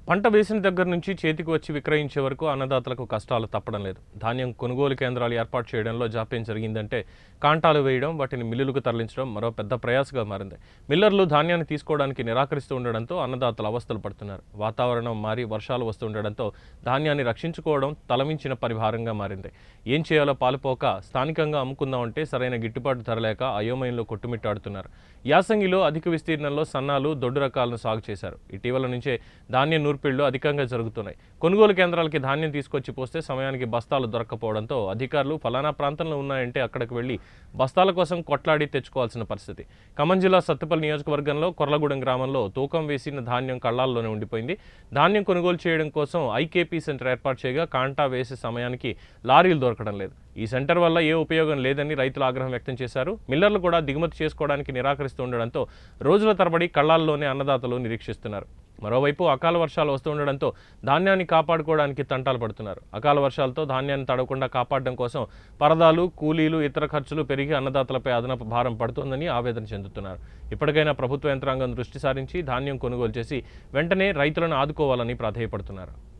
పంట వేసిన దగ్గర నుంచి చేతికి వచ్చి విక్రయించే వరకు అన్నదాతలకు కష్టాలు తప్పడం లేదు. ధాన్యం కొనుగోలు కేంద్రాలు ఏర్పాటు చేయడంలో జాప్యం జరిగిందంటే కాంటాలు వేయడం, వాటిని మిల్లులకు తరలించడం మరో పెద్ద ప్రయాసగా మారింది. మిల్లర్లు ధాన్యాన్ని తీసుకోవడానికి నిరాకరిస్తూ ఉండడంతో అన్నదాతలు అవస్థలు పడుతున్నారు. వాతావరణం మారి వర్షాలు వస్తుండడంతో ధాన్యాన్ని రక్షించుకోవడం తలమించిన పరిభారంగా మారింది. ఏం చేయాలో పాలుపోక స్థానికంగా అమ్ముకుందామంటే సరైన గిట్టుబాటు ధర లేక అయోమయంలో కొట్టుమిట్టాడుతున్నారు. యాసంగిలో అధిక విస్తీర్ణంలో సన్నాలు, దొడ్డు రకాలను సాగు చేశారు. ఇటీవల నుంచే ధాన్యం నూర్పిళ్లు అధికంగా జరుగుతున్నాయి. కొనుగోలు కేంద్రాలకి ధాన్యం తీసుకొచ్చి పోస్తే సమయానికి బస్తాలు దొరక్కపోవడంతో అధికారులు ఫలానా ప్రాంతంలో ఉన్నాయంటే అక్కడికి వెళ్లి బస్తాల కోసం కొట్లాడి తెచ్చుకోవాల్సిన పరిస్థితి. ఖమ్మం జిల్లా సత్తుపల్లి నియోజకవర్గంలో కొర్లగూడెం గ్రామంలో తూకం వేసిన ధాన్యం కళ్ళాల్లోనే ఉండిపోయింది. ధాన్యం కొనుగోలు చేయడం కోసం ఐకేపీ సెంటర్ ఏర్పాటు చేయగా కాంటా వేసే సమయానికి లారీలు దొరకడం లేదు. ఈ సెంటర్ వల్ల ఏ ఉపయోగం లేదని రైతులు ఆగ్రహం వ్యక్తం చేశారు. మిల్లర్లు కూడా దిగుమతి చేసుకోవడానికి నిరాకరిస్తూ ఉండడంతో రోజుల తరబడి కళ్ళాల్లోనే అన్నదాతలు నిరీక్షిస్తున్నారు. మరోవైపు అకాల వర్షాలు వస్తుండడంతో ధాన్యాన్ని కాపాడుకోవడానికి తంటాలు పడుతున్నారు. అకాల వర్షాలతో ధాన్యాన్ని తడవకుండా కాపాడడం కోసం పరదాలు, కూలీలు, ఇతర ఖర్చులు పెరిగి అన్నదాతలపై అదనపు భారం పడుతోందని ఆవేదన చెందుతున్నారు. ఇప్పటికైనా ప్రభుత్వ యంత్రాంగం దృష్టి సారించి ధాన్యం కొనుగోలు చేసి వెంటనే రైతులను ఆదుకోవాలని ప్రాధేయపడుతున్నారు.